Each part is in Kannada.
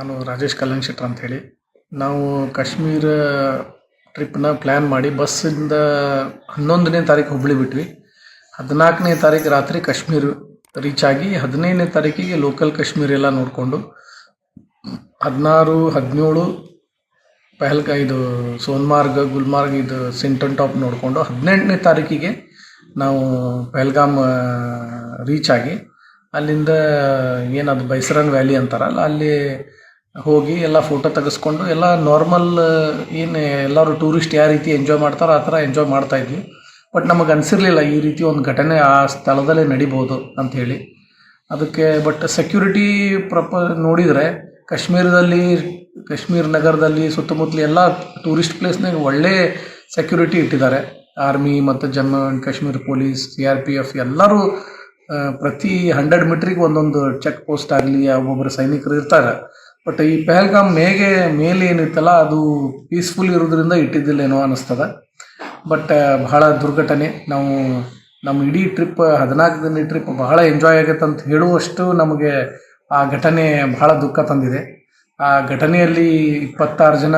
ನಾನು ರಾಜೇಶ್ ಕಲ್ಲಂಗ್ ಶೆಟ್ರ್ ಅಂತ ಹೇಳಿ. ನಾವು ಕಾಶ್ಮೀರ ಟ್ರಿಪ್ನ ಪ್ಲ್ಯಾನ್ ಮಾಡಿ ಬಸ್ಸಿಂದ 11ನೇ ತಾರೀಕು ಹುಬ್ಬಳ್ಳಿ ಬಿಟ್ವಿ. 14ನೇ ತಾರೀಕು ರಾತ್ರಿ ಕಾಶ್ಮೀರ ರೀಚ್ ಆಗಿ 15ನೇ ತಾರೀಕಿಗೆ ಲೋಕಲ್ ಕಾಶ್ಮೀರ ಎಲ್ಲ ನೋಡಿಕೊಂಡು 16, 17 ಇದು ಸೋನ್ಮಾರ್ಗ್, ಗುಲ್ಮಾರ್ಗ್, ಇದು ಸಿಂಟನ್ ಟಾಪ್ ನೋಡಿಕೊಂಡು 18ನೇ ತಾರೀಕಿಗೆ ನಾವು ಪಹಲ್ಗಾಮ್ ರೀಚ್ ಆಗಿ ಅಲ್ಲಿಂದ ಏನದು ಬೈಸರನ್ ವ್ಯಾಲಿ ಅಂತಾರಲ್ಲ ಅಲ್ಲಿ ಹೋಗಿ ಎಲ್ಲ ಫೋಟೋ ತೆಗೆಸ್ಕೊಂಡು ಎಲ್ಲ ನಾರ್ಮಲ್ ಏನು ಎಲ್ಲರೂ ಟೂರಿಸ್ಟ್ ಯಾವ ರೀತಿ ಎಂಜಾಯ್ ಮಾಡ್ತಾರೋ ಆ ಥರ ಎಂಜಾಯ್ ಮಾಡ್ತಾಯಿದ್ವಿ. ಬಟ್ ನಮಗೆ ಅನಿಸಿರಲಿಲ್ಲ ಈ ರೀತಿ ಒಂದು ಘಟನೆ ಆ ಸ್ಥಳದಲ್ಲೇ ನಡಿಬೋದು ಅಂಥೇಳಿ. ಅದಕ್ಕೆ ಬಟ್ ಸೆಕ್ಯೂರಿಟಿ ನೋಡಿದರೆ ಕಾಶ್ಮೀರ ನಗರದಲ್ಲಿ ಸುತ್ತಮುತ್ತಲು ಎಲ್ಲ ಟೂರಿಸ್ಟ್ ಪ್ಲೇಸ್ನಾಗ ಒಳ್ಳೆ ಸೆಕ್ಯೂರಿಟಿ ಇಟ್ಟಿದ್ದಾರೆ. ಆರ್ಮಿ ಮತ್ತು Jammu and Kashmir police, CRPF ಎಲ್ಲರೂ ಪ್ರತಿ 100 ಮೀಟ್ರಿಗೆ ಒಂದೊಂದು ಚೆಕ್ ಪೋಸ್ಟ್ ಆಗಲಿ ಒಬ್ಬೊಬ್ಬರು ಸೈನಿಕರು ಇರ್ತಾರೆ. ಬಟ್ ಈ ಪಹಲ್ಗಾಮ್ ಮೇಲೆ ಏನಿತ್ತಲ್ಲ ಅದು ಪೀಸ್ಫುಲ್ ಇರೋದ್ರಿಂದ ಇಟ್ಟಿದ್ದಿಲ್ಲೇನೋ ಅನ್ನಿಸ್ತದೆ. ಬಟ್ ಬಹಳ ದುರ್ಘಟನೆ. ನಾವು ನಮ್ಮ ಇಡೀ ಟ್ರಿಪ್ 14 ದಿನ ಟ್ರಿಪ್ ಬಹಳ ಎಂಜಾಯ್ ಆಗೈತೆ ಅಂತ ಹೇಳುವಷ್ಟು ನಮಗೆ ಆ ಘಟನೆ ಬಹಳ ದುಃಖ ತಂದಿದೆ. ಆ ಘಟನೆಯಲ್ಲಿ 26 ಜನ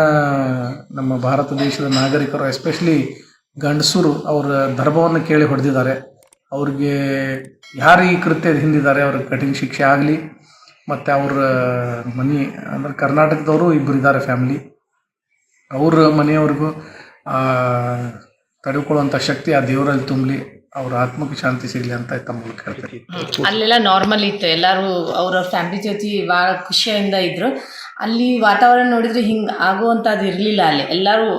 ನಮ್ಮ ಭಾರತ ದೇಶದ ನಾಗರಿಕರು, ಎಸ್ಪೆಷಲಿ ಗಂಡಸರು, ಅವರ ಧರ್ಮವನ್ನು ಕೇಳಿ ಹೊಡೆದಿದ್ದಾರೆ. ಅವ್ರಿಗೆ ಯಾರು ಈ ಕೃತ್ಯದ ಹಿಂದಿದ್ದಾರೆ ಅವ್ರಿಗೆ ಕಠಿಣ ಶಿಕ್ಷೆ ಆಗಲಿ. ಮತ್ತು ಅವ್ರ ಅಂದರೆ ಕರ್ನಾಟಕದವರು ಇಬ್ಬರು ಇದ್ದಾರೆ ಫ್ಯಾಮಿಲಿ, ಅವ್ರ ಮನೆಯವ್ರಿಗೂ ತಡೆದುಕೊಳ್ಳುವಂಥ ಶಕ್ತಿ ಆ ದೇವರಲ್ಲಿ ತುಂಬಲಿ, ಅವ್ರ ಆತ್ಮಕ್ಕೆ ಶಾಂತಿ ಸಿಗಲಿ ಅಂತ ತಮ್ಮ ಮೂಲಕ ಹೇಳ್ತಾರೆ. ಅಲ್ಲೆಲ್ಲ ನಾರ್ಮಲ್ ಇತ್ತು, ಎಲ್ಲರೂ ಅವ್ರವ್ರ ಫ್ಯಾಮಿಲಿ ಜೊತೆ ಭಾಳ ಖುಷಿಯಿಂದ ಇದ್ದರು. ಅಲ್ಲಿ ವಾತಾವರಣ ನೋಡಿದರೆ ಹಿಂಗೆ ಆಗುವಂಥದ್ದು ಇರಲಿಲ್ಲ. ಅಲ್ಲಿ ಎಲ್ಲರೂ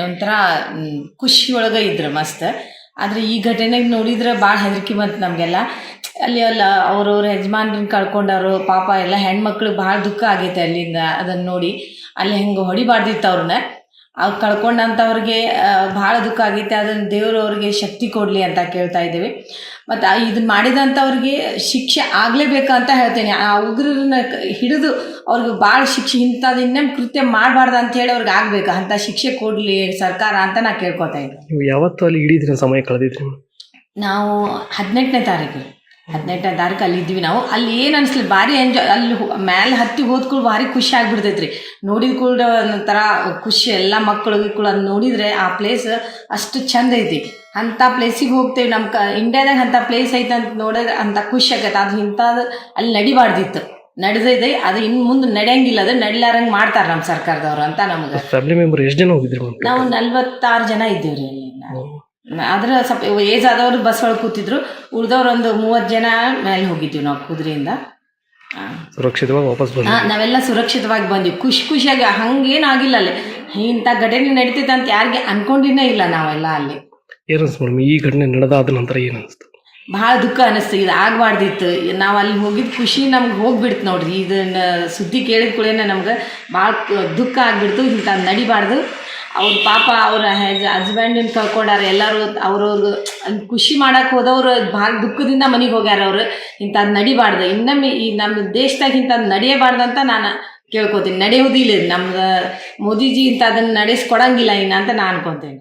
ಒಂಥರ ಖುಷಿ ಒಳಗೆ ಇದ್ರು ಮಸ್ತ್. ಆದರೆ ಈ ಘಟನೆಗೆ ನೋಡಿದ್ರೆ ಭಾಳ ಹೆದರಿಕೆ ಬಂತು ನಮಗೆಲ್ಲ. ಅಲ್ಲಿ ಅವ್ರವ್ರ ಯಜಮಾನ್ರನ್ನ ಕಳ್ಕೊಂಡವರು ಪಾಪ ಎಲ್ಲ ಹೆಣ್ಮಕ್ಳಿಗೆ ಭಾಳ ದುಃಖ ಆಗೈತೆ ಅಲ್ಲಿಂದ ಅದನ್ನು ನೋಡಿ. ಅಲ್ಲಿ ಹೆಂಗೆ ಹೊಡಿಬಾರ್ದಿತ್ತು ಅವ್ರನ್ನ. ಅವ್ರು ಕಳ್ಕೊಂಡಂಥವ್ರಿಗೆ ಭಾಳ ದುಃಖ ಆಗೈತೆ. ಅದನ್ನು ದೇವರು ಅವ್ರಿಗೆ ಶಕ್ತಿ ಕೊಡಲಿ ಅಂತ ಕೇಳ್ತಾ ಇದ್ದೀವಿ. ಮತ್ತು ಇದನ್ನು ಮಾಡಿದಂಥವ್ರಿಗೆ ಶಿಕ್ಷೆ ಆಗಲೇಬೇಕಂತ ಹೇಳ್ತೇನೆ. ಆ ಉಗ್ರರನ್ನ ಹಿಡಿದು ಅವ್ರಿಗೆ ಭಾಳ ಶಿಕ್ಷೆ, ಇಂಥದ್ದು ಇನ್ನೊಂದು ಕೃತ್ಯ ಮಾಡಬಾರ್ದು ಅಂಥೇಳಿ ಅವ್ರಿಗೆ ಆಗಬೇಕು ಅಂಥ ಶಿಕ್ಷೆ ಕೊಡಲಿ ಸರ್ಕಾರ ಅಂತ ನಾನು ಕೇಳ್ಕೊತಾ ಇದ್ದೀನಿ. ನೀವು ಯಾವತ್ತೂ ಅಲ್ಲಿ ಇಡೀ ದಿನ ಸಮಯ ಕಳೆದಿದ್ರಿ? ನಾವು 18ನೇ ತಾರೀಕು ಅಲ್ಲಿ ಇದ್ವಿ. ನಾವು ಅಲ್ಲಿ ಏನು ಅನಿಸ್ಲಿ, ಭಾರಿ ಎಂಜಾಯ್. ಅಲ್ಲಿ ಮೇಲೆ ಹತ್ತಿ ಹೋದ್ಕೂಳು ಭಾರಿ ಖುಷಿ ಆಗಿಬಿಡ್ತೈತ್ರಿ. ನೋಡಿದ ಕೂಡ ಒಂಥರ ಖುಷಿ. ಎಲ್ಲ ಮಕ್ಕಳಿಗೆ ಕೂಡ ಅದು ನೋಡಿದರೆ ಆ ಪ್ಲೇಸ್ ಅಷ್ಟು ಚಂದ ಐತಿ. ಅಂಥ ಪ್ಲೇಸಿಗೆ ಹೋಗ್ತೇವೆ. ನಮ್ಮ ಇಂಡಿಯಾದಾಗ ಅಂಥ ಪ್ಲೇಸ್ ಐತೆ ಅಂತ ನೋಡಿದ್ರೆ ಅಂಥ ಖುಷಿ ಆಗತ್ತೆ. ಅದು ಇಂಥದ್ದು ಅಲ್ಲಿ ನಡಿಬಾರ್ದಿತ್ತು, ನಡೆದೈತೆ. ಅದು ಇನ್ನು ಮುಂದೆ ನಡೆಯಂಗಿಲ್ಲ, ಅದು ನಡಿಲಾರಂಗೆ ಮಾಡ್ತಾರೆ ನಮ್ಮ ಸರ್ಕಾರದವ್ರು ಅಂತ ನಮ್ಗೆ. ಫ್ಯಾಮಿಲಿ ಮೆಂಬರ್ ಎಷ್ಟು ಜನ ಹೋಗಿದ್ರು? ನಾವು 46 ಜನ ಇದ್ದೀವಿ ರೀ ಅಲ್ಲಿ. ಆದರೆ ಸ್ವಲ್ಪ ಏಜ್ ಆದವರು ಬಸ್ ಒಳಗೆ ಕೂತಿದ್ರು, ಉಳಿದವ್ರು ಒಂದು 30 ಜನ ಮೇಲೆ ಹೋಗಿದ್ದೀವಿ ನಾವು ಕುದುರೆಯಿಂದ. ಸುರಕ್ಷಿತವಾಗಿ ವಾಪಸ್ ಬಂದ್ವಿ. ನಾವೆಲ್ಲ ಸುರಕ್ಷಿತವಾಗಿ ಬಂದ್ವಿ, ಖುಷಿಯಾಗಿ. ಹಂಗೇನು ಆಗಿಲ್ಲ ಅಲ್ಲಿ. ಇಂಥ ಘಟನೆ ನಡೀತೈತೆ ಅಂತ ಯಾರಿಗೆ ಅನ್ಕೊಂಡಿನೇ ಇಲ್ಲ ನಾವೆಲ್ಲ ಅಲ್ಲಿ. ಏನು ಅನಿಸ್ತು ಮೇಡಮ್ ಈ ಘಟನೆ ನಡೆದಾದ ನಂತರ? ಏನು ಅನಿಸ್ತು? ಭಾಳ ದುಃಖ ಅನ್ನಿಸ್ತು. ಇದು ಆಗಬಾರ್ದಿತ್ತು. ನಾವು ಅಲ್ಲಿ ಹೋಗಿದ್ದ ಖುಷಿ ನಮ್ಗೆ ಹೋಗ್ಬಿಡ್ತು ನೋಡ್ರಿ. ಇದನ್ನು ಸುದ್ದಿ ಕೇಳಿದ ಕೂಡಲೇ ನಮ್ಗೆ ಭಾಳ ದುಃಖ ಆಗಿಬಿಡ್ತು. ಇಂಥದ್ದು ನಡಿಬಾರ್ದು. ಅವ್ರ ಪಾಪ ಅವ್ರ ಹಸ್ಬೆಂಡನ್ನ ಕಳ್ಕೊಂಡಾರ. ಎಲ್ಲರೂ ಅವ್ರವ್ರು ಖುಷಿ ಮಾಡೋಕೆ ಹೋದವ್ರು ಭಾಳ ದುಃಖದಿಂದ ಮನೆಗೆ ಹೋಗ್ಯಾರ. ಅವರು ಇಂಥದ್ದು ನಡಿಬಾರ್ದು. ಇನ್ನೊಮ್ಮೆ ಈ ನಮ್ಮ ದೇಶದಾಗ ಇಂಥದ್ದು ನಡೆಯಬಾರ್ದು ಅಂತ ನಾನು ಕೇಳ್ಕೊತೀನಿ. ನಡೆಯೋದಿಲ್ಲ ನಮ್ದು ಮೋದಿಜಿ ಇಂಥದನ್ನು ನಡೆಸ್ಕೊಡಂಗಿಲ್ಲ ಇನ್ನು ಅಂತ ನಾನು ಅನ್ಕೊತೇನೆ.